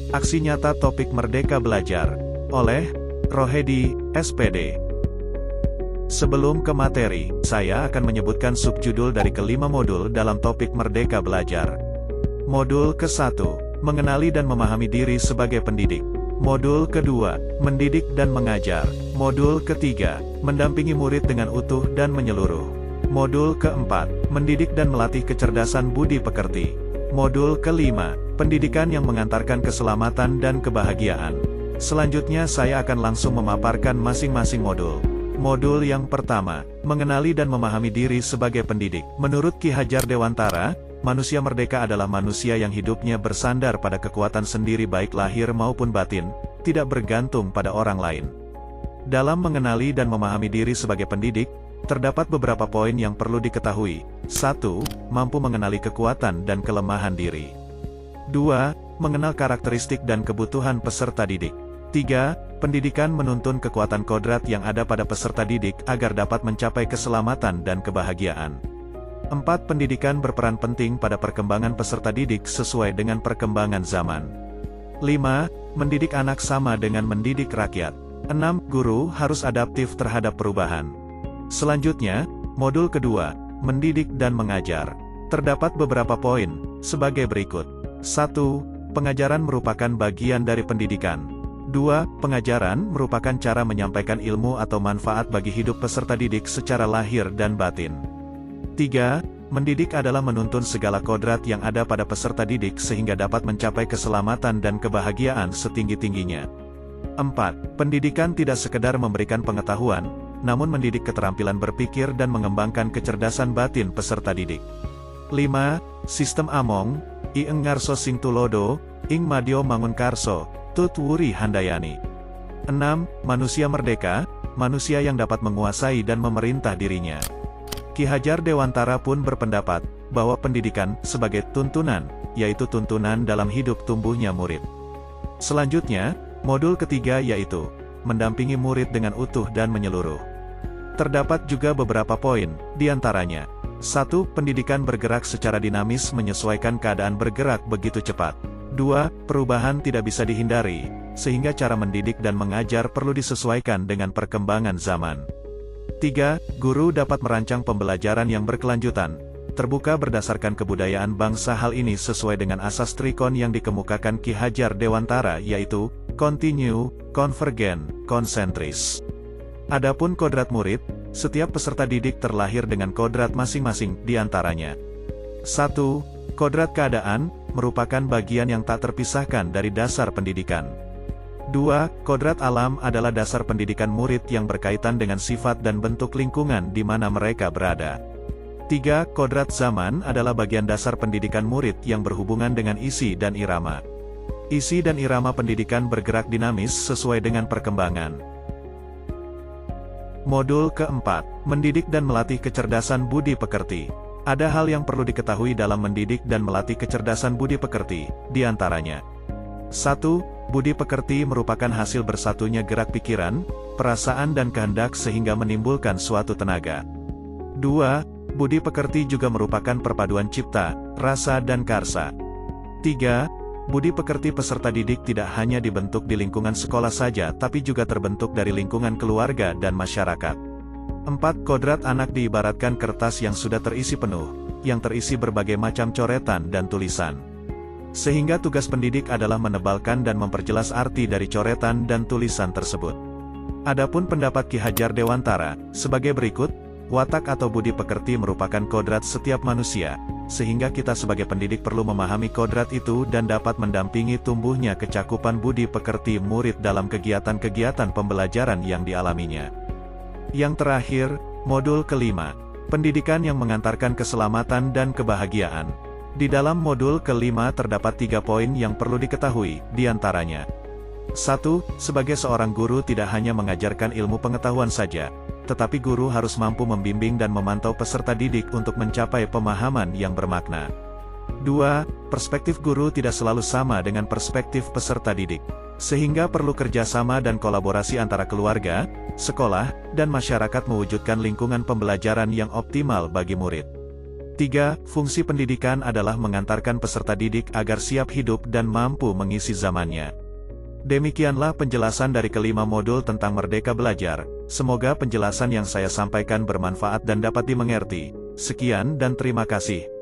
Aksi nyata topik Merdeka Belajar, oleh Rohedi, SPD. Sebelum ke materi, saya akan menyebutkan subjudul dari kelima modul dalam topik Merdeka Belajar. Modul ke-1, mengenali dan memahami diri sebagai pendidik. Modul kedua, mendidik dan mengajar. Modul ketiga, mendampingi murid dengan utuh dan menyeluruh. Modul keempat, mendidik dan melatih kecerdasan budi pekerti. Modul kelima, pendidikan yang mengantarkan keselamatan dan kebahagiaan. Selanjutnya saya akan langsung memaparkan masing-masing modul. Modul yang pertama, mengenali dan memahami diri sebagai pendidik. Menurut Ki Hajar Dewantara, manusia merdeka adalah manusia yang hidupnya bersandar pada kekuatan sendiri baik lahir maupun batin, tidak bergantung pada orang lain. Dalam mengenali dan memahami diri sebagai pendidik, terdapat beberapa poin yang perlu diketahui. 1. Mampu mengenali kekuatan dan kelemahan diri. 2. Mengenal karakteristik dan kebutuhan peserta didik. 3. Pendidikan menuntun kekuatan kodrat yang ada pada peserta didik agar dapat mencapai keselamatan dan kebahagiaan. 4. Pendidikan berperan penting pada perkembangan peserta didik sesuai dengan perkembangan zaman. 5. Mendidik anak sama dengan mendidik rakyat. 6. Guru harus adaptif terhadap perubahan. Selanjutnya, modul kedua, mendidik dan mengajar. Terdapat beberapa poin, sebagai berikut. 1. Pengajaran merupakan bagian dari pendidikan. 2. Pengajaran merupakan cara menyampaikan ilmu atau manfaat bagi hidup peserta didik secara lahir dan batin. 3. Mendidik adalah menuntun segala kodrat yang ada pada peserta didik sehingga dapat mencapai keselamatan dan kebahagiaan setinggi-tingginya. 4. Pendidikan tidak sekedar memberikan pengetahuan, namun mendidik keterampilan berpikir dan mengembangkan kecerdasan batin peserta didik. 5. Sistem Among, I Ngarso Sing Tulodo, Ing Madyo Mangunkarso, Tut Wuri Handayani. 6. Manusia merdeka, manusia yang dapat menguasai dan memerintah dirinya. Ki Hajar Dewantara pun berpendapat, bahwa pendidikan, sebagai tuntunan, yaitu tuntunan dalam hidup tumbuhnya murid. Selanjutnya, modul ketiga yaitu, mendampingi murid dengan utuh dan menyeluruh. Terdapat juga beberapa poin, diantaranya. 1. Pendidikan bergerak secara dinamis menyesuaikan keadaan bergerak begitu cepat. 2. Perubahan tidak bisa dihindari, sehingga cara mendidik dan mengajar perlu disesuaikan dengan perkembangan zaman. 3. Guru dapat merancang pembelajaran yang berkelanjutan, terbuka berdasarkan kebudayaan bangsa. Hal ini sesuai dengan asas trikon yang dikemukakan Ki Hajar Dewantara yaitu, continue, convergent, konsentris. Adapun kodrat murid, setiap peserta didik terlahir dengan kodrat masing-masing, diantaranya. 1. Kodrat keadaan, merupakan bagian yang tak terpisahkan dari dasar pendidikan. 2. Kodrat alam adalah dasar pendidikan murid yang berkaitan dengan sifat dan bentuk lingkungan di mana mereka berada. 3. Kodrat zaman adalah bagian dasar pendidikan murid yang berhubungan dengan isi dan irama. Isi dan irama pendidikan bergerak dinamis sesuai dengan perkembangan. Modul keempat, mendidik dan melatih kecerdasan budi pekerti. Ada hal yang perlu diketahui dalam mendidik dan melatih kecerdasan budi pekerti, diantaranya. 1. Budi pekerti merupakan hasil bersatunya gerak pikiran, perasaan dan kehendak sehingga menimbulkan suatu tenaga. 2. Budi pekerti juga merupakan perpaduan cipta, rasa dan karsa. 3. Budi pekerti peserta didik tidak hanya dibentuk di lingkungan sekolah saja tapi juga terbentuk dari lingkungan keluarga dan masyarakat. 4. Kodrat anak diibaratkan kertas yang sudah terisi penuh, yang terisi berbagai macam coretan dan tulisan. Sehingga tugas pendidik adalah menebalkan dan memperjelas arti dari coretan dan tulisan tersebut. Adapun pendapat Ki Hajar Dewantara, sebagai berikut, watak atau budi pekerti merupakan kodrat setiap manusia, sehingga kita sebagai pendidik perlu memahami kodrat itu dan dapat mendampingi tumbuhnya kecakupan budi pekerti murid dalam kegiatan-kegiatan pembelajaran yang dialaminya. Yang terakhir, modul kelima, pendidikan yang mengantarkan keselamatan dan kebahagiaan. Di dalam modul kelima terdapat 3 poin yang perlu diketahui, diantaranya. 1. Sebagai seorang guru tidak hanya mengajarkan ilmu pengetahuan saja, tetapi guru harus mampu membimbing dan memantau peserta didik untuk mencapai pemahaman yang bermakna. 2. Perspektif guru tidak selalu sama dengan perspektif peserta didik, sehingga perlu kerjasama dan kolaborasi antara keluarga, sekolah, dan masyarakat mewujudkan lingkungan pembelajaran yang optimal bagi murid. 3. Fungsi pendidikan adalah mengantarkan peserta didik agar siap hidup dan mampu mengisi zamannya. Demikianlah penjelasan dari kelima modul tentang Merdeka Belajar. Semoga penjelasan yang saya sampaikan bermanfaat dan dapat dimengerti. Sekian dan terima kasih.